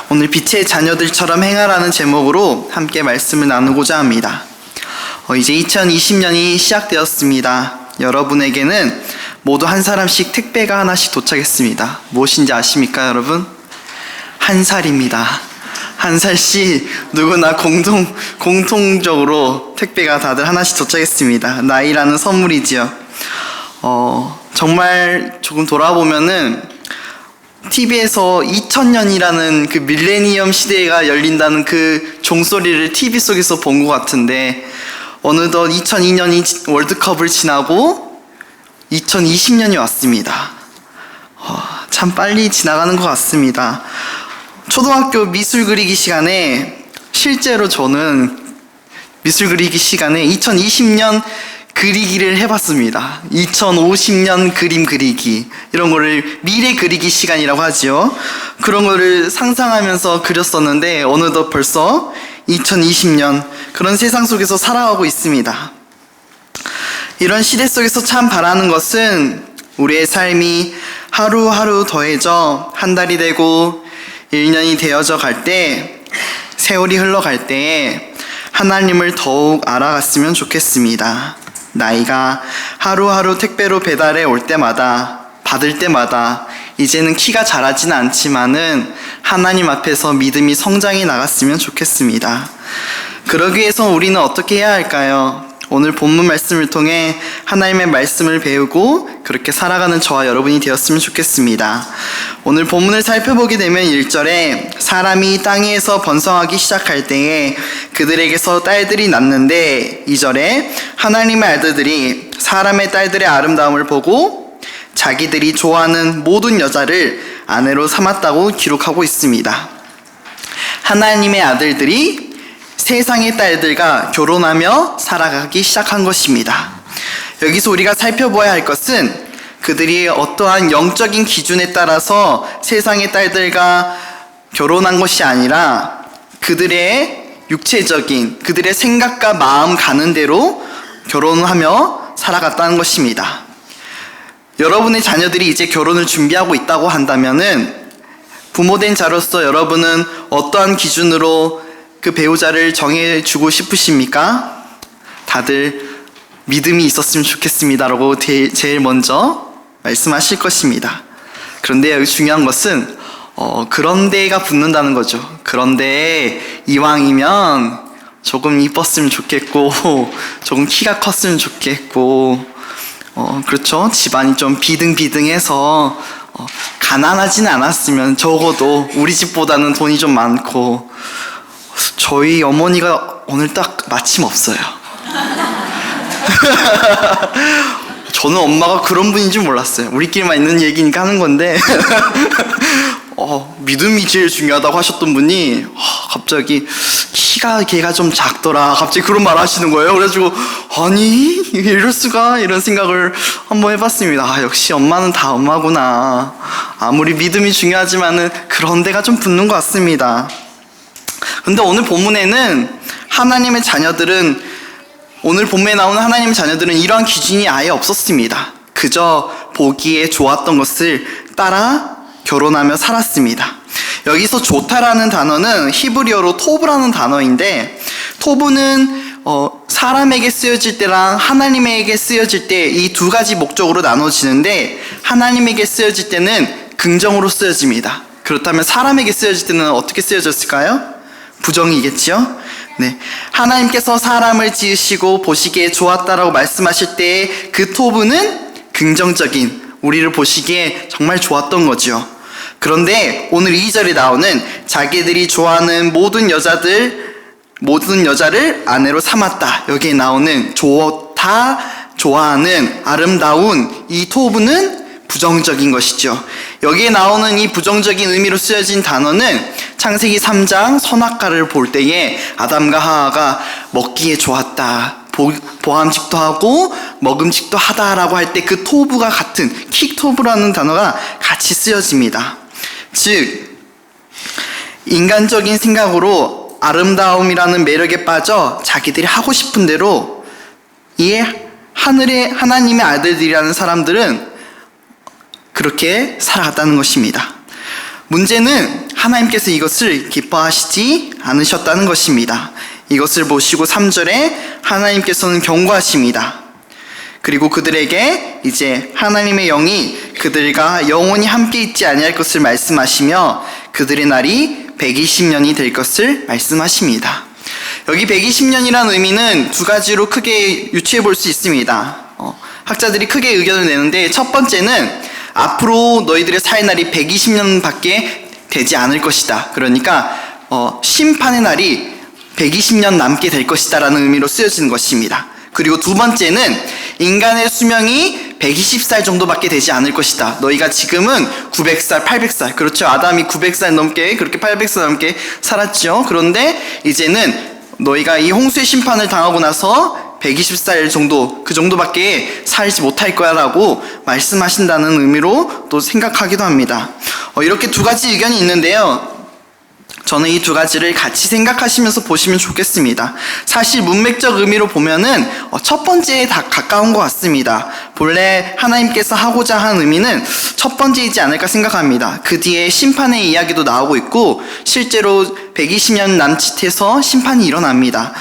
오늘 빛의 자녀들처럼 행하라는 제목으로 함께 말씀을 나누고자 합니다. 이제 2020년이 시작되었습니다. 여러분에게는 모두 한 사람씩 택배가 하나씩 도착했습니다. 무엇인지 아십니까, 여러분? 한 살입니다. 한 살씩 누구나 공통적으로 택배가 다들 하나씩 도착했습니다. 나이라는 선물이지요. 정말 조금 돌아보면은 TV에서 2000년이라는 그 밀레니엄 시대가 열린다는 그 종소리를 TV 속에서 본 것 같은데, 어느덧 2002년이 월드컵을 지나고 2020년이 왔습니다. 참 빨리 지나가는 것 같습니다. 초등학교 미술 그리기 시간에, 실제로 저는 미술 그리기 시간에 2020년 그리기를 해봤습니다. 2050년 그림 그리기, 이런 거를 미래 그리기 시간이라고 하지요. 그런 거를 상상하면서 그렸었는데 어느덧 벌써 2020년, 그런 세상 속에서 살아가고 있습니다. 이런 시대 속에서 참 바라는 것은 우리의 삶이 하루하루 더해져 한 달이 되고 1년이 되어져 갈 때, 세월이 흘러갈 때에 하나님을 더욱 알아갔으면 좋겠습니다. 나이가 하루하루 택배로 배달해 올 때마다, 받을 때마다 이제는 키가 자라지는 않지만은 하나님 앞에서 믿음이 성장해 나갔으면 좋겠습니다. 그러기 위해서 우리는 어떻게 해야 할까요? 오늘 본문 말씀을 통해 하나님의 말씀을 배우고 그렇게 살아가는 저와 여러분이 되었으면 좋겠습니다. 오늘 본문을 살펴보게 되면 1절에 사람이 땅에서 번성하기 시작할 때에 그들에게서 딸들이 낳는데, 2절에 하나님의 아들들이 사람의 딸들의 아름다움을 보고 자기들이 좋아하는 모든 여자를 아내로 삼았다고 기록하고 있습니다. 하나님의 아들들이 세상의 딸들과 결혼하며 살아가기 시작한 것입니다. 여기서 우리가 살펴보아야 할 것은 그들이 어떠한 영적인 기준에 따라서 세상의 딸들과 결혼한 것이 아니라 그들의 육체적인, 그들의 생각과 마음 가는 대로 결혼하며 살아갔다는 것입니다. 여러분의 자녀들이 이제 결혼을 준비하고 있다고 한다면은 부모된 자로서 여러분은 어떠한 기준으로 그 배우자를 정해주고 싶으십니까? 다들 믿음이 있었으면 좋겠습니다라고 제일 먼저 말씀하실 것입니다. 그런데 여기 중요한 것은 그런데가 붙는다는 거죠. 그런데 이왕이면 조금 이뻤으면 좋겠고, 조금 키가 컸으면 좋겠고, 그렇죠? 집안이 좀 비등비등해서 가난하진 않았으면, 적어도 우리 집보다는 돈이 좀 많고. 저희 어머니가 오늘 딱 마침 없어요. 저는 엄마가 그런 분인 줄 몰랐어요. 우리끼리만 있는 얘기니까 하는 건데 믿음이 제일 중요하다고 하셨던 분이 갑자기 걔가 좀 작더라, 갑자기 그런 말 하시는 거예요. 그래가지고 아니 이럴 수가, 이런 생각을 한번 해봤습니다. 역시 엄마는 다 엄마구나. 아무리 믿음이 중요하지만은 그런 데가 좀 붙는 것 같습니다. 근데 오늘 본문에는 하나님의 자녀들은, 오늘 본문에 나오는 하나님의 자녀들은 이러한 기준이 아예 없었습니다. 그저 보기에 좋았던 것을 따라 결혼하며 살았습니다. 여기서 좋다라는 단어는 히브리어로 토브라는 단어인데, 토브는 사람에게 쓰여질 때랑 하나님에게 쓰여질 때 이 두 가지 목적으로 나눠지는데, 하나님에게 쓰여질 때는 긍정으로 쓰여집니다. 그렇다면 사람에게 쓰여질 때는 어떻게 쓰여졌을까요? 부정이겠지요? 네. 하나님께서 사람을 지으시고 보시기에 좋았다라고 말씀하실 때 그 토브는 긍정적인, 우리를 보시기에 정말 좋았던 거죠. 그런데 오늘 2절에 나오는 자기들이 좋아하는 모든 여자를 아내로 삼았다, 여기에 나오는 다 좋아하는 아름다운 이 토브는 부정적인 것이죠. 여기에 나오는 이 부정적인 의미로 쓰여진 단어는 창세기 3장 선악과를 볼 때에 아담과 하와가 먹기에 좋았다, 보암직도 하고 먹음직도 하다라고 할 때 그 토브가 같은 킥토브라는 단어가 같이 쓰여집니다. 즉 인간적인 생각으로 아름다움이라는 매력에 빠져 자기들이 하고 싶은 대로, 이 하나님의 아들들이라는 사람들은 그렇게 살아갔다는 것입니다. 문제는 하나님께서 이것을 기뻐하시지 않으셨다는 것입니다. 이것을 보시고 3절에 하나님께서는 경고하십니다. 그리고 그들에게 이제 하나님의 영이 그들과 영원히 함께 있지 아니할 것을 말씀하시며 그들의 날이 120년이 될 것을 말씀하십니다. 여기 120년이라는 의미는 두 가지로 크게 유추해 볼 수 있습니다. 학자들이 크게 의견을 내는데, 첫 번째는 앞으로 너희들의 살 날이 120년밖에 되지 않을 것이다. 그러니까 심판의 날이 120년 남게 될 것이다 라는 의미로 쓰여지는 것입니다. 그리고 두 번째는 인간의 수명이 120살 정도밖에 되지 않을 것이다. 너희가 지금은 900살, 800살, 그렇죠. 아담이 900살 넘게, 그렇게 800살 넘게 살았죠. 그런데 이제는 너희가 이 홍수의 심판을 당하고 나서 120살 정도, 그 정도밖에 살지 못할 거야 라고 말씀하신다는 의미로 또 생각하기도 합니다. 이렇게 두 가지 의견이 있는데요, 저는 이 두 가지를 같이 생각하시면서 보시면 좋겠습니다. 사실 문맥적 의미로 보면은 첫 번째에 다 가까운 것 같습니다. 본래 하나님께서 하고자 한 의미는 첫 번째이지 않을까 생각합니다. 그 뒤에 심판의 이야기도 나오고 있고 실제로 120년 남짓해서 심판이 일어납니다.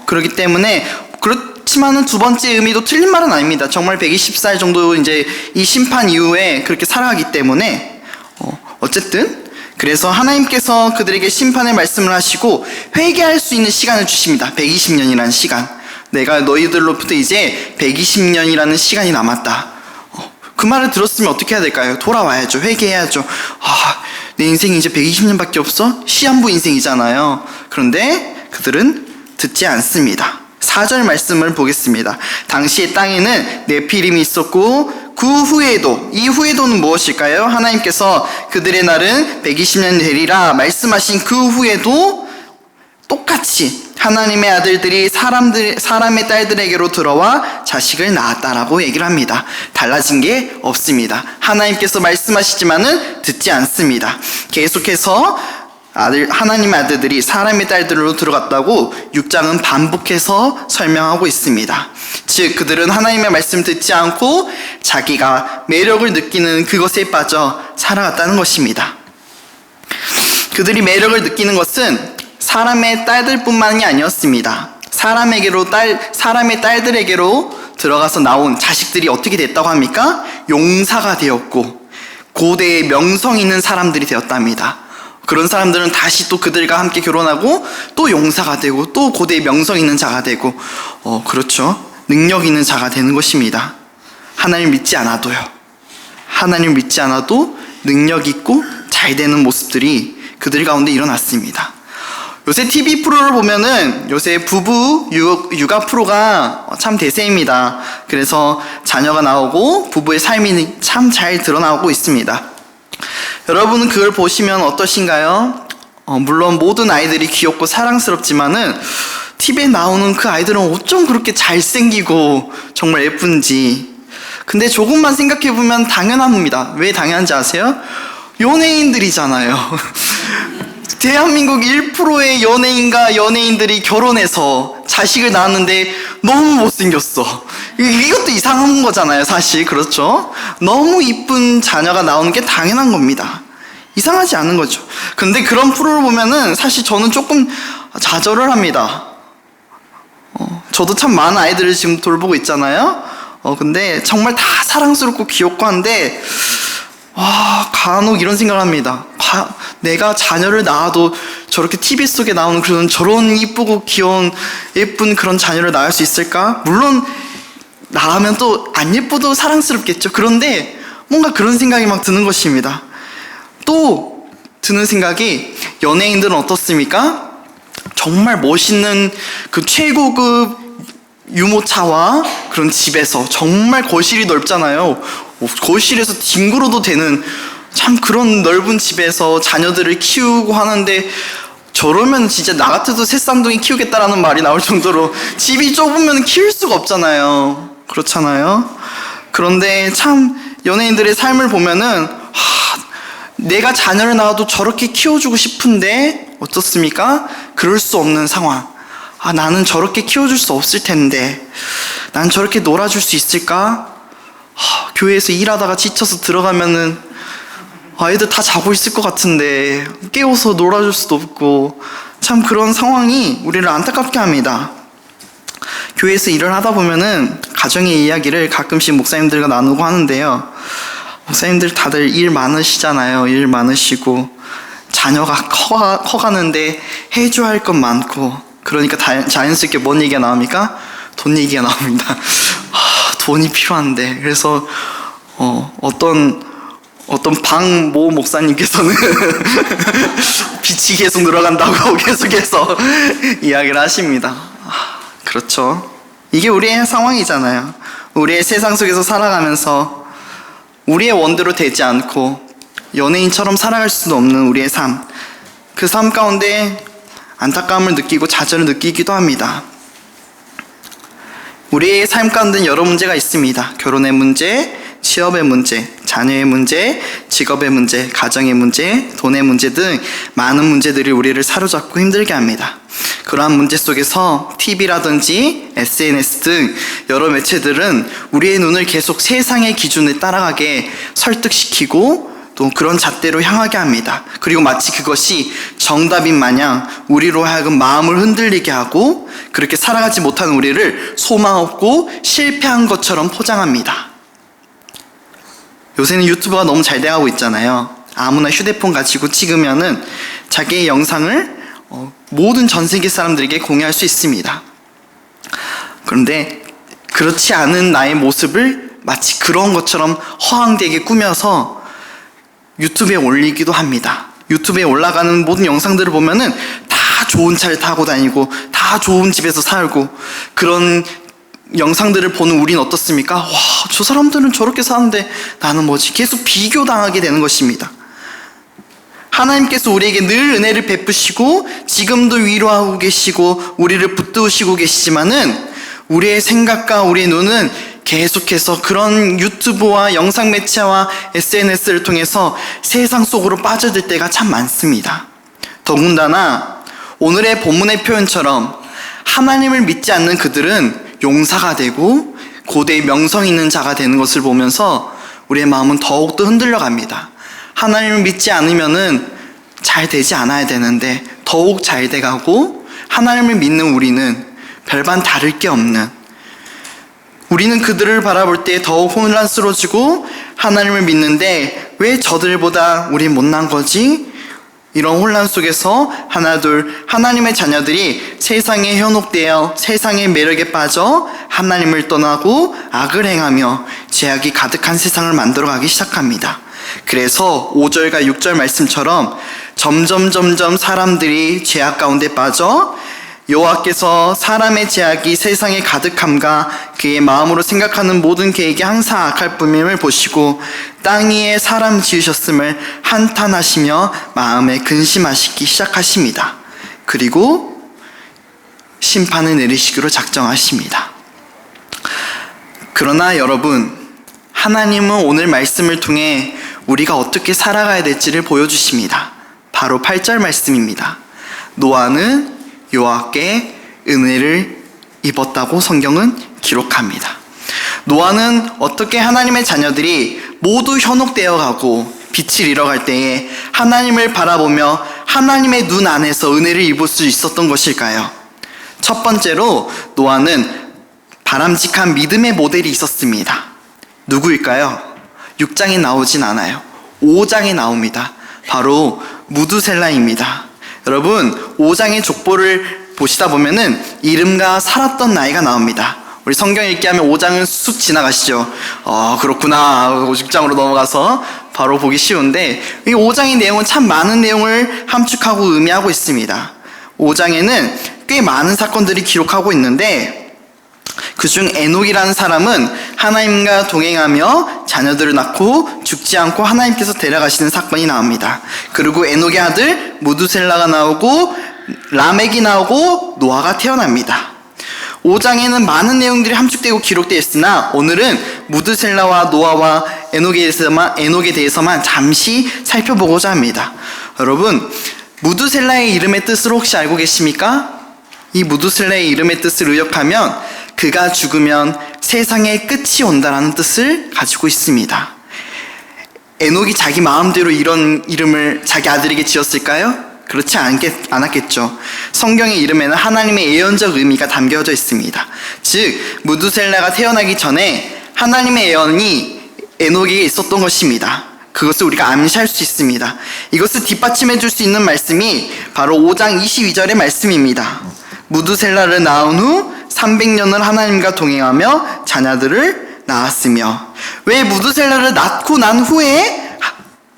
그렇기 때문에 그렇지만은 두 번째 의미도 틀린 말은 아닙니다. 정말 120살 정도 이제 이 심판 이후에 그렇게 살아가기 때문에 어쨌든 그래서 하나님께서 그들에게 심판의 말씀을 하시고 회개할 수 있는 시간을 주십니다. 120년이라는 시간. 내가 너희들로부터 이제 120년이라는 시간이 남았다. 그 말을 들었으면 어떻게 해야 될까요? 돌아와야죠. 회개해야죠. 내 인생이 이제 120년밖에 없어? 시한부 인생이잖아요. 그런데 그들은 듣지 않습니다. 4절 말씀을 보겠습니다. 당시의 땅에는 네피림이 있었고 그 후에도, 이 후에도는 무엇일까요? 하나님께서 그들의 날은 120년 되리라 말씀하신 그 후에도 똑같이 하나님의 아들들이 사람의 딸들에게로 들어와 자식을 낳았다라고 얘기를 합니다. 달라진 게 없습니다. 하나님께서 말씀하시지만은 듣지 않습니다. 계속해서 하나님의 아들들이 사람의 딸들로 들어갔다고 6장은 반복해서 설명하고 있습니다. 즉 그들은 하나님의 말씀 듣지 않고 자기가 매력을 느끼는 그것에 빠져 살아갔다는 것입니다. 그들이 매력을 느끼는 것은 사람의 딸들뿐만이 아니었습니다. 사람의 딸들에게로 들어가서 나온 자식들이 어떻게 됐다고 합니까? 용사가 되었고 고대의 명성 있는 사람들이 되었답니다. 그런 사람들은 다시 또 그들과 함께 결혼하고 또 용사가 되고 또 고대의 명성 있는 자가 되고 그렇죠. 능력 있는 자가 되는 것입니다. 하나님 믿지 않아도요. 하나님 믿지 않아도 능력 있고 잘 되는 모습들이 그들 가운데 일어났습니다. 요새 TV 프로를 보면은 요새 부부 육아 프로가 참 대세입니다. 그래서 자녀가 나오고 부부의 삶이 참 잘 드러나고 있습니다. 여러분은 그걸 보시면 어떠신가요? 물론 모든 아이들이 귀엽고 사랑스럽지만은 TV에 나오는 그 아이들은 어쩜 그렇게 잘생기고 정말 예쁜지. 근데 조금만 생각해보면 당연합니다. 왜 당연한지 아세요? 연예인들이잖아요. 대한민국 1%의 연예인과 연예인들이 결혼해서 자식을 낳았는데 너무 못생겼어. 이것도 이상한 거잖아요, 사실. 그렇죠? 너무 이쁜 자녀가 나오는 게 당연한 겁니다. 이상하지 않은 거죠. 근데 그런 프로를 보면은 사실 저는 조금 좌절을 합니다. 저도 참 많은 아이들을 지금 돌보고 있잖아요. 근데 정말 다 사랑스럽고 귀엽고 한데 간혹 이런 생각을 합니다. 내가 자녀를 낳아도 저렇게 TV 속에 나오는 저런 이쁘고 귀여운 예쁜 그런 자녀를 낳을 수 있을까? 물론 낳으면 또 안 예뻐도 사랑스럽겠죠. 그런데 뭔가 그런 생각이 막 드는 것입니다. 또 드는 생각이, 연예인들은 어떻습니까? 정말 멋있는 그 최고급 유모차와 그런 집에서, 정말 거실이 넓잖아요. 거실에서 뒹굴어도 되는 참 그런 넓은 집에서 자녀들을 키우고 하는데, 저러면 진짜 나 같아도 새 쌍둥이 키우겠다라는 말이 나올 정도로 집이 좁으면 키울 수가 없잖아요. 그렇잖아요. 그런데 참 연예인들의 삶을 보면은 내가 자녀를 낳아도 저렇게 키워주고 싶은데 어떻습니까? 그럴 수 없는 상황. 나는 저렇게 키워줄 수 없을 텐데, 난 저렇게 놀아줄 수 있을까? 교회에서 일하다가 지쳐서 들어가면은 아이들 다 자고 있을 것 같은데 깨워서 놀아줄 수도 없고, 참 그런 상황이 우리를 안타깝게 합니다. 교회에서 일을 하다 보면은 가정의 이야기를 가끔씩 목사님들과 나누고 하는데요. 목사님들 다들 일 많으시잖아요. 일 많으시고 자녀가 커가는데 해줘야 할 것 많고, 그러니까 자연스럽게 뭔 얘기가 나옵니까? 돈 얘기가 나옵니다. 돈이 필요한데. 그래서 어떤 방모 목사님께서는 빛이 계속 늘어간다고 계속해서 이야기를 하십니다. 그렇죠. 이게 우리의 상황이잖아요. 우리의 세상 속에서 살아가면서 우리의 원대로 되지 않고 연예인처럼 살아갈 수도 없는 우리의 삶, 그 삶 가운데 안타까움을 느끼고 좌절을 느끼기도 합니다. 우리의 삶 가운데 여러 문제가 있습니다. 결혼의 문제, 취업의 문제, 자녀의 문제, 직업의 문제, 가정의 문제, 돈의 문제 등 많은 문제들이 우리를 사로잡고 힘들게 합니다. 그러한 문제 속에서 TV라든지 SNS 등 여러 매체들은 우리의 눈을 계속 세상의 기준에 따라가게 설득시키고 또 그런 잣대로 향하게 합니다. 그리고 마치 그것이 정답인 마냥 우리로 하여금 마음을 흔들리게 하고 그렇게 살아가지 못하는 우리를 소망 없고 실패한 것처럼 포장합니다. 요새는 유튜브가 너무 잘 돼가고 있잖아요. 아무나 휴대폰 가지고 찍으면은 자기의 영상을 모든 전 세계 사람들에게 공유할 수 있습니다. 그런데 그렇지 않은 나의 모습을 마치 그런 것처럼 허황되게 꾸며서 유튜브에 올리기도 합니다. 유튜브에 올라가는 모든 영상들을 보면은 다 좋은 차를 타고 다니고 다 좋은 집에서 살고, 그런 영상들을 보는 우린 어떻습니까? 와, 저 사람들은 저렇게 사는데 나는 뭐지? 계속 비교당하게 되는 것입니다. 하나님께서 우리에게 늘 은혜를 베푸시고 지금도 위로하고 계시고 우리를 붙드시고 계시지만은 우리의 생각과 우리의 눈은 계속해서 그런 유튜브와 영상 매체와 SNS를 통해서 세상 속으로 빠져들 때가 참 많습니다. 더군다나 오늘의 본문의 표현처럼 하나님을 믿지 않는 그들은 용사가 되고 고대의 명성 있는 자가 되는 것을 보면서 우리의 마음은 더욱더 흔들려 갑니다. 하나님을 믿지 않으면은 잘 되지 않아야 되는데 더욱 잘 돼가고, 하나님을 믿는 우리는 별반 다를 게 없는, 우리는 그들을 바라볼 때 더욱 혼란스러워지고 하나님을 믿는데 왜 저들보다 우리 못난 거지? 이런 혼란 속에서 하나둘 하나님의 자녀들이 세상에 현혹되어 세상의 매력에 빠져 하나님을 떠나고 악을 행하며 죄악이 가득한 세상을 만들어가기 시작합니다. 그래서 5절과 6절 말씀처럼 점점 사람들이 죄악 가운데 빠져 여호와께서 사람의 죄악이 세상에 가득함과 그의 마음으로 생각하는 모든 계획이 항상 악할 뿐임을 보시고 땅 위에 사람 지으셨음을 한탄하시며 마음에 근심하시기 시작하십니다. 그리고 심판을 내리시기로 작정하십니다. 그러나 여러분, 하나님은 오늘 말씀을 통해 우리가 어떻게 살아가야 될지를 보여주십니다. 바로 8절 말씀입니다. 노아는 여호와께 은혜를 입었다고 성경은 기록합니다. 노아는 어떻게 하나님의 자녀들이 모두 현혹되어 가고 빛을 잃어갈 때에 하나님을 바라보며 하나님의 눈 안에서 은혜를 입을 수 있었던 것일까요? 첫 번째로 노아는 바람직한 믿음의 모델이 있었습니다. 누구일까요? 6장에 나오진 않아요. 5장에 나옵니다. 바로 무두셀라입니다. 여러분, 5장의 족보를 보시다 보면은 이름과 살았던 나이가 나옵니다. 우리 성경 읽기 하면 5장은 쑥 지나가시죠. 그렇구나 하고 6장으로 넘어가서 바로 보기 쉬운데, 이 5장의 내용은 참 많은 내용을 함축하고 의미하고 있습니다. 5장에는 꽤 많은 사건들이 기록하고 있는데, 그중 에녹이라는 사람은 하나님과 동행하며 자녀들을 낳고 죽지 않고 하나님께서 데려가시는 사건이 나옵니다. 그리고 에녹의 아들 무두셀라가 나오고 라멕이 나오고 노아가 태어납니다. 5장에는 많은 내용들이 함축되고 기록되어 있으나 오늘은 무두셀라와 노아와 에녹에 대해서만 잠시 살펴보고자 합니다. 여러분, 무두셀라의 이름의 뜻을 혹시 알고 계십니까? 이 무두셀라의 이름의 뜻을 의역하면 그가 죽으면 세상의 끝이 온다라는 뜻을 가지고 있습니다. 에녹이 자기 마음대로 이런 이름을 자기 아들에게 지었을까요? 그렇지 않았겠죠. 성경의 이름에는 하나님의 예언적 의미가 담겨져 있습니다. 즉 무두셀라가 태어나기 전에 하나님의 예언이 에녹에게 있었던 것입니다. 그것을 우리가 암시할 수 있습니다. 이것을 뒷받침해 줄 수 있는 말씀이 바로 5장 22절의 말씀입니다. 무두셀라를 낳은 후 300년을 하나님과 동행하며 자녀들을 낳았으며. 왜 무두셀라를 낳고 난 후에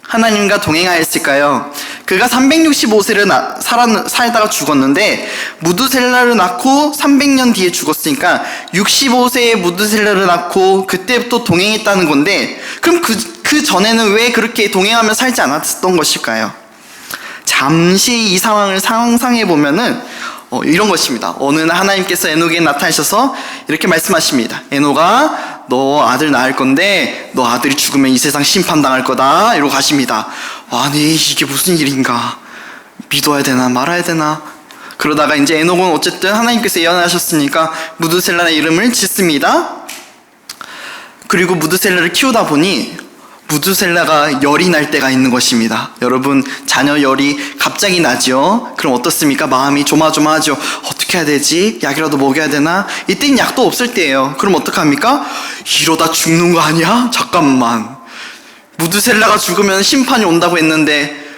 하나님과 동행하였을까요? 그가 365세를 살다가 죽었는데 무두셀라를 낳고 300년 뒤에 죽었으니까 65세에 무두셀라를 낳고 그때부터 동행했다는 건데, 그럼 그 전에는 왜 그렇게 동행하며 살지 않았던 것일까요? 잠시 이 상황을 상상해 보면은 이런 것입니다. 어느 날 하나님께서 에녹에게 나타나셔서 이렇게 말씀하십니다. 에녹아, 너 아들 낳을 건데 너 아들이 죽으면 이 세상 심판당할 거다, 이러고 가십니다. 아니, 이게 무슨 일인가, 믿어야 되나 말아야 되나. 그러다가 이제 에녹은 어쨌든 하나님께서 예언하셨으니까 무두셀라의 이름을 짓습니다. 그리고 무두셀라를 키우다 보니 무두셀라가 열이 날 때가 있는 것입니다. 여러분, 자녀 열이 갑자기 나죠? 그럼 어떻습니까? 마음이 조마조마하죠. 어떻게 해야 되지? 약이라도 먹여야 되나? 이때는 약도 없을 때예요. 그럼 어떡합니까? 이러다 죽는 거 아니야? 잠깐만, 무두셀라가 죽으면 심판이 온다고 했는데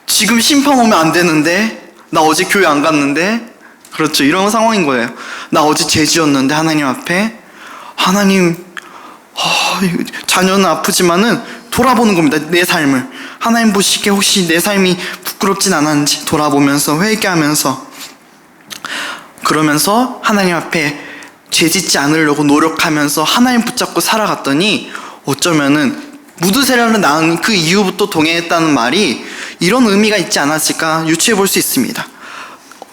지금 심판 오면 안 되는데, 나 어제 교회 안 갔는데. 그렇죠, 이런 상황인 거예요. 나 어제 죄 지었는데 하나님 앞에. 하나님, 자녀는 아프지만은 돌아보는 겁니다. 내 삶을 하나님 보시기에 혹시 내 삶이 부끄럽진 않았는지 돌아보면서 회개하면서, 그러면서 하나님 앞에 죄짓지 않으려고 노력하면서 하나님 붙잡고 살아갔더니 어쩌면은 무두셀라를 낳은 그 이후부터 동행했다는 말이 이런 의미가 있지 않았을까 유추해 볼 수 있습니다.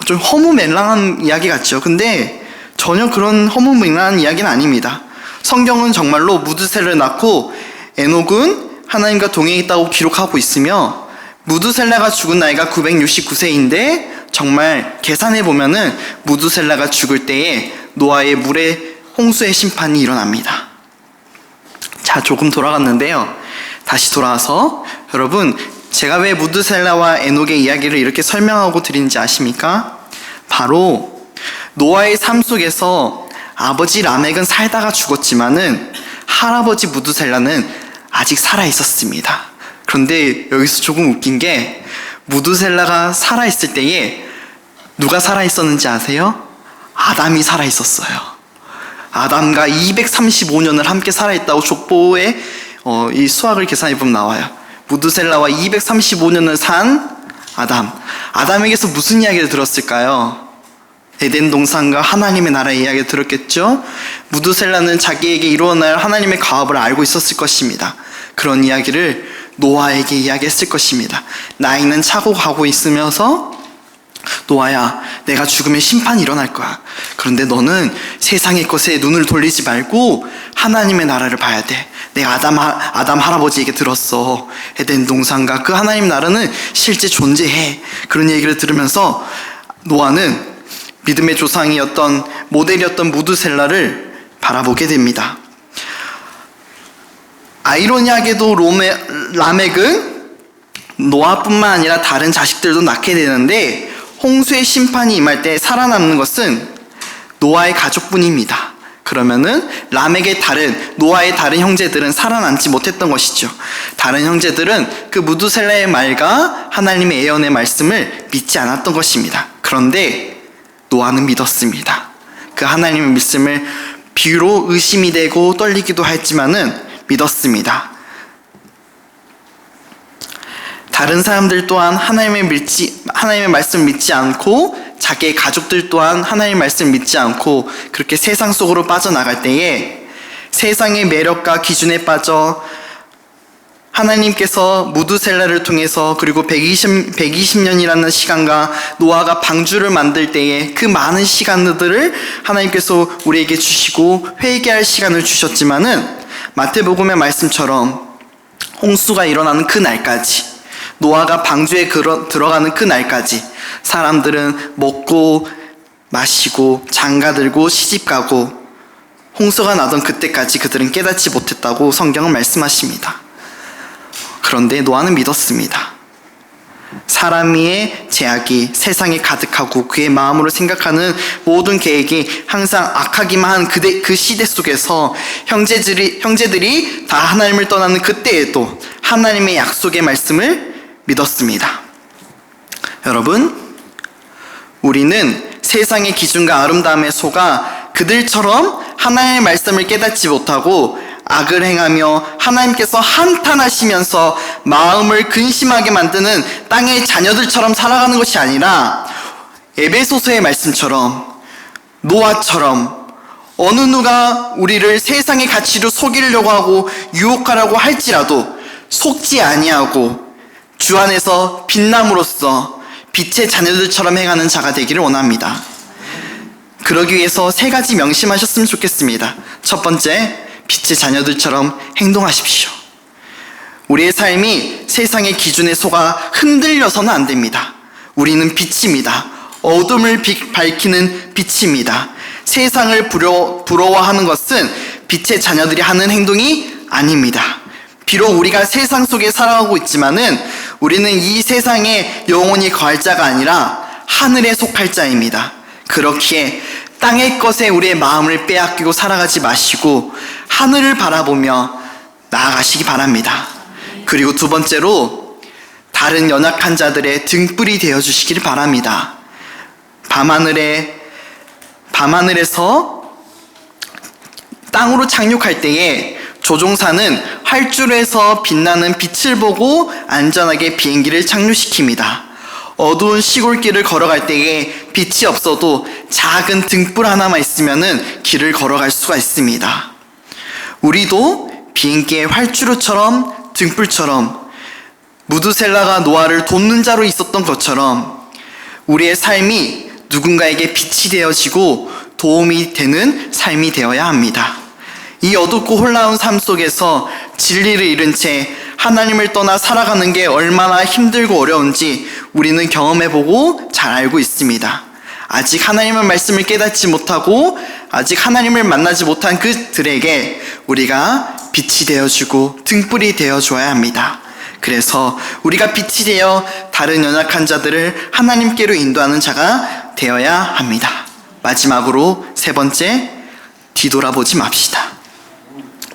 좀 허무맹랑한 이야기 같죠. 근데 전혀 그런 허무맹랑한 이야기는 아닙니다. 성경은 정말로 무두셀라를 낳고 에녹은 하나님과 동행했다고 기록하고 있으며, 무두셀라가 죽은 나이가 969세인데 정말 계산해 보면은 무두셀라가 죽을 때에 노아의 물의 홍수의 심판이 일어납니다. 자, 조금 돌아갔는데요. 다시 돌아와서 여러분, 제가 왜 무두셀라와 에녹의 이야기를 이렇게 설명하고 드리는지 아십니까? 바로 노아의 삶 속에서 아버지 라멕은 살다가 죽었지만은 할아버지 무두셀라는 아직 살아 있었습니다. 그런데 여기서 조금 웃긴 게, 무두셀라가 살아 있을 때에 누가 살아 있었는지 아세요? 아담이 살아 있었어요. 아담과 235년을 함께 살아 있다고 족보에 이 수학을 계산해 보면 나와요. 무두셀라와 235년을 산 아담에게서 무슨 이야기를 들었을까요? 에덴 동산과 하나님의 나라의 이야기를 들었겠죠? 무두셀라는 자기에게 일어날 하나님의 가업을 알고 있었을 것입니다. 그런 이야기를 노아에게 이야기했을 것입니다. 나이는 차고 가고 있으면서, 노아야, 내가 죽으면 심판이 일어날 거야. 그런데 너는 세상의 것에 눈을 돌리지 말고 하나님의 나라를 봐야 돼. 내가 아담 할아버지에게 들었어. 에덴 동산과 그 하나님 나라는 실제 존재해. 그런 얘기를 들으면서 노아는 믿음의 조상이었던, 모델이었던 무두셀라를 바라보게 됩니다. 아이러니하게도 라멕은 노아뿐만 아니라 다른 자식들도 낳게 되는데, 홍수의 심판이 임할 때 살아남는 것은 노아의 가족뿐입니다. 그러면은 노아의 다른 형제들은 살아남지 못했던 것이죠. 다른 형제들은 그 무두셀라의 말과 하나님의 예언의 말씀을 믿지 않았던 것입니다. 그런데 노아는 믿었습니다. 그 하나님의 말씀을 비록 의심이 되고 떨리기도 했지만은 믿었습니다. 다른 사람들 또한 하나님의 말씀을 믿지 않고, 자기의 가족들 또한 하나님의 말씀을 믿지 않고 그렇게 세상 속으로 빠져나갈 때에 세상의 매력과 기준에 빠져 하나님께서 무두셀라를 통해서, 그리고 120년이라는 시간과 노아가 방주를 만들 때에 그 많은 시간들을 하나님께서 우리에게 주시고 회개할 시간을 주셨지만은, 마태복음의 말씀처럼 홍수가 일어나는 그 날까지, 노아가 방주에 들어가는 그 날까지 사람들은 먹고 마시고 장가들고 시집가고, 홍수가 나던 그때까지 그들은 깨닫지 못했다고 성경은 말씀하십니다. 그런데 노아는 믿었습니다. 사람의 제약이 세상에 가득하고 그의 마음으로 생각하는 모든 계획이 항상 악하기만 한 그 시대 속에서 형제들이 다 하나님을 떠나는 그때에도 하나님의 약속의 말씀을 믿었습니다. 여러분, 우리는 세상의 기준과 아름다움에 속아 그들처럼 하나님의 말씀을 깨닫지 못하고 악을 행하며 하나님께서 한탄하시면서 마음을 근심하게 만드는 땅의 자녀들처럼 살아가는 것이 아니라 에베소서의 말씀처럼 노아처럼 어느 누가 우리를 세상의 가치로 속이려고 하고 유혹하려고 할지라도 속지 아니하고 주 안에서 빛남으로써 빛의 자녀들처럼 행하는 자가 되기를 원합니다. 그러기 위해서 3가지 명심하셨으면 좋겠습니다. 첫 번째, 빛의 자녀들처럼 행동하십시오. 우리의 삶이 세상의 기준에 속아 흔들려서는 안 됩니다. 우리는 빛입니다. 어둠을 밝히는 빛입니다. 세상을 부러워하는 것은 빛의 자녀들이 하는 행동이 아닙니다. 비록 우리가 세상 속에 살아가고 있지만은 우리는 이 세상에 영원히 거할 자가 아니라 하늘에 속할 자입니다. 그렇기에 땅의 것에 우리의 마음을 빼앗기고 살아가지 마시고 하늘을 바라보며 나아가시기 바랍니다. 그리고 두 번째로 다른 연약한 자들의 등불이 되어주시길 바랍니다. 밤하늘에서 땅으로 착륙할 때에 조종사는 활주로에서 빛나는 빛을 보고 안전하게 비행기를 착륙시킵니다. 어두운 시골길을 걸어갈 때에 빛이 없어도 작은 등불 하나만 있으면은 길을 걸어갈 수가 있습니다. 우리도 비행기의 활주로처럼 등불처럼 무드셀라가 노아를 돕는 자로 있었던 것처럼 우리의 삶이 누군가에게 빛이 되어지고 도움이 되는 삶이 되어야 합니다. 이 어둡고 혼란한 삶 속에서 진리를 잃은 채 하나님을 떠나 살아가는 게 얼마나 힘들고 어려운지 우리는 경험해보고 잘 알고 있습니다. 아직 하나님의 말씀을 깨닫지 못하고 아직 하나님을 만나지 못한 그들에게 우리가 빛이 되어주고 등불이 되어줘야 합니다. 그래서 우리가 빛이 되어 다른 연약한 자들을 하나님께로 인도하는 자가 되어야 합니다. 마지막으로 3번째, 뒤돌아보지 맙시다.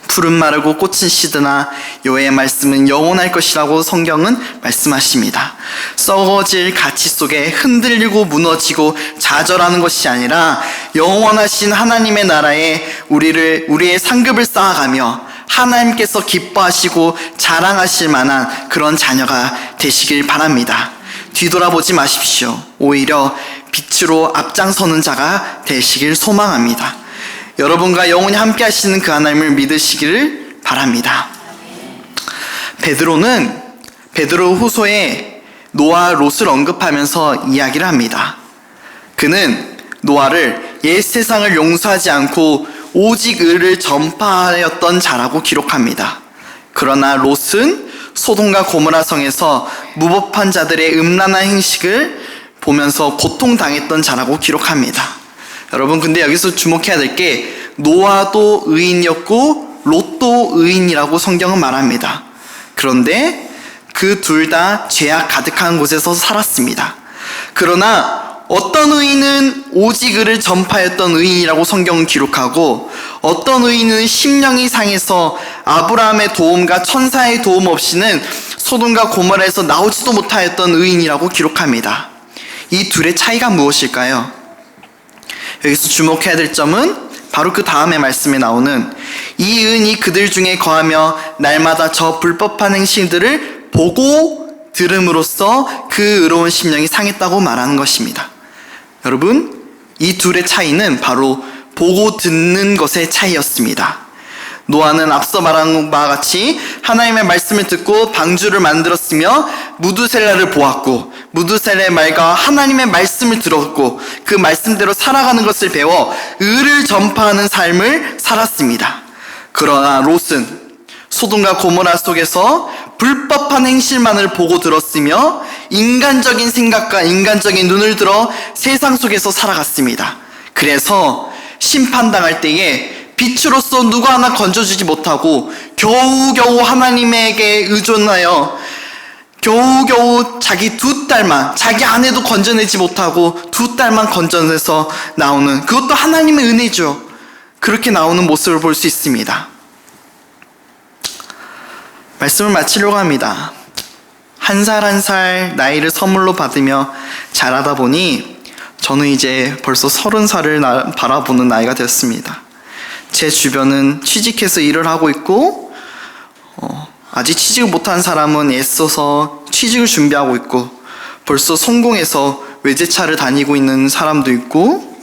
푸른 마르고 꽃은 시드나 여호와의 말씀은 영원할 것이라고 성경은 말씀하십니다. 썩어질 가치 속에 흔들리고 무너지고 좌절하는 것이 아니라 영원하신 하나님의 나라에 우리의 상급을 쌓아가며 하나님께서 기뻐하시고 자랑하실 만한 그런 자녀가 되시길 바랍니다. 뒤돌아보지 마십시오. 오히려 빛으로 앞장서는 자가 되시길 소망합니다. 여러분과 영원히 함께 하시는 그 하나님을 믿으시기를 바랍니다. 베드로 후서에 노아 롯을 언급하면서 이야기를 합니다. 그는 노아를 옛 세상을 용서하지 않고 오직 의를 전파하였던 자라고 기록합니다. 그러나 롯은 소돔과 고모라 성에서 무법한 자들의 음란한 행식을 보면서 고통당했던 자라고 기록합니다. 여러분, 근데 여기서 주목해야 될 게 노아도 의인이었고 롯도 의인이라고 성경은 말합니다. 그런데 그 둘 다 죄악 가득한 곳에서 살았습니다. 그러나 어떤 의인은 오직 의를 전파했던 의인이라고 성경은 기록하고 어떤 의인은 심령이 상해서 아브라함의 도움과 천사의 도움 없이는 소돔과 고모라에서 나오지도 못하였던 의인이라고 기록합니다. 이 둘의 차이가 무엇일까요? 여기서 주목해야 될 점은 바로 그 다음에 말씀에 나오는 이 의인이 그들 중에 거하며 날마다 저 불법한 행실들을 보고 들음으로써 그 의로운 심령이 상했다고 말하는 것입니다. 여러분, 이 둘의 차이는 바로 보고 듣는 것의 차이였습니다. 노아는 앞서 말한 바와 같이 하나님의 말씀을 듣고 방주를 만들었으며 무드셀라를 보았고 무드셀라의 말과 하나님의 말씀을 들었고 그 말씀대로 살아가는 것을 배워 의를 전파하는 삶을 살았습니다. 그러나 롯은 소돔과 고모라 속에서 불법한 행실만을 보고 들었으며 인간적인 생각과 인간적인 눈을 들어 세상 속에서 살아갔습니다. 그래서 심판당할 때에 빛으로서 누구 하나 건져주지 못하고 겨우겨우 하나님에게 의존하여 겨우겨우 자기 두 딸만, 자기 아내도 건져내지 못하고 두 딸만 건져내서 나오는, 그것도 하나님의 은혜죠. 그렇게 나오는 모습을 볼 수 있습니다. 말씀을 마치려고 합니다. 한 살 한 살 나이를 선물로 받으며 자라다 보니 저는 이제 벌써 30살을 바라보는 나이가 되었습니다. 제 주변은 취직해서 일을 하고 있고 아직 취직을 못한 사람은 애써서 취직을 준비하고 있고, 벌써 성공해서 외제차를 다니고 있는 사람도 있고,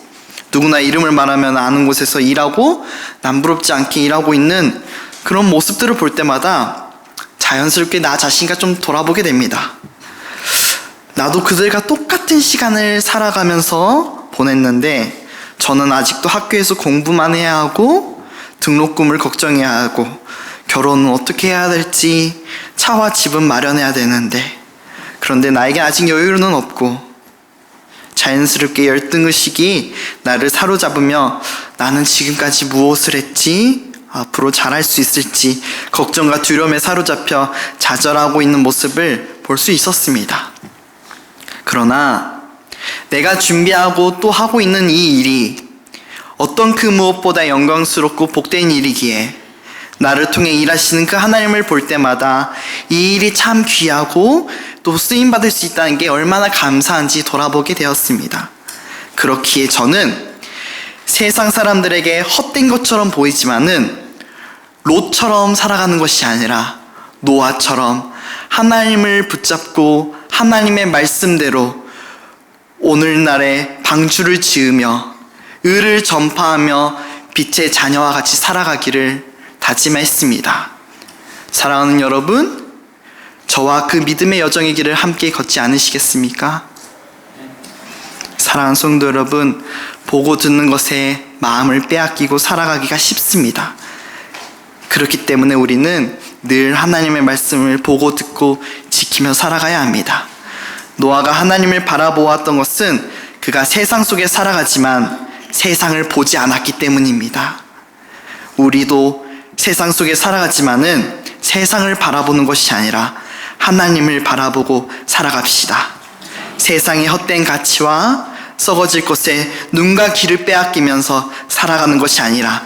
누구나 이름을 말하면 아는 곳에서 일하고 남부럽지 않게 일하고 있는 그런 모습들을 볼 때마다 자연스럽게 나 자신과 좀 돌아보게 됩니다. 나도 그들과 똑같은 시간을 살아가면서 보냈는데 저는 아직도 학교에서 공부만 해야 하고 등록금을 걱정해야 하고 결혼은 어떻게 해야 될지 차와 집은 마련해야 되는데, 그런데 나에게 아직 여유는 없고 자연스럽게 열등의식이 나를 사로잡으며 나는 지금까지 무엇을 했지? 앞으로 잘할 수 있을지 걱정과 두려움에 사로잡혀 좌절하고 있는 모습을 볼 수 있었습니다. 그러나 내가 준비하고 또 하고 있는 이 일이 어떤 그 무엇보다 영광스럽고 복된 일이기에 나를 통해 일하시는 그 하나님을 볼 때마다 이 일이 참 귀하고 또 쓰임받을 수 있다는 게 얼마나 감사한지 돌아보게 되었습니다. 그렇기에 저는 세상 사람들에게 헛된 것처럼 보이지만은 롯처럼 살아가는 것이 아니라 노아처럼 하나님을 붙잡고 하나님의 말씀대로 오늘날의 방주를 지으며 의를 전파하며 빛의 자녀와 같이 살아가기를 다짐했습니다. 사랑하는 여러분, 저와 그 믿음의 여정의 길을 함께 걷지 않으시겠습니까? 사랑하는 성도 여러분, 보고 듣는 것에 마음을 빼앗기고 살아가기가 쉽습니다. 그렇기 때문에 우리는 늘 하나님의 말씀을 보고 듣고 지키며 살아가야 합니다. 노아가 하나님을 바라보았던 것은 그가 세상 속에 살아가지만 세상을 보지 않았기 때문입니다. 우리도 세상 속에 살아가지만은 세상을 바라보는 것이 아니라 하나님을 바라보고 살아갑시다. 세상의 헛된 가치와 썩어질 것에 눈과 귀를 빼앗기면서 살아가는 것이 아니라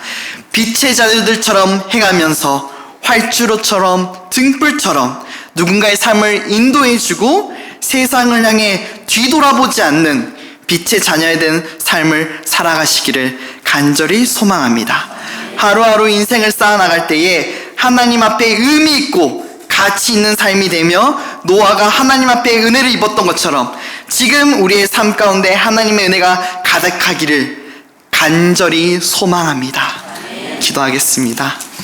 빛의 자녀들처럼 행하면서 활주로처럼 등불처럼 누군가의 삶을 인도해주고 세상을 향해 뒤돌아보지 않는 빛의 자녀에 대한 삶을 살아가시기를 간절히 소망합니다. 하루하루 인생을 쌓아나갈 때에 하나님 앞에 의미 있고 가치 있는 삶이 되며 노아가 하나님 앞에 은혜를 입었던 것처럼 지금 우리의 삶 가운데 하나님의 은혜가 가득하기를 간절히 소망합니다. 기도하겠습니다.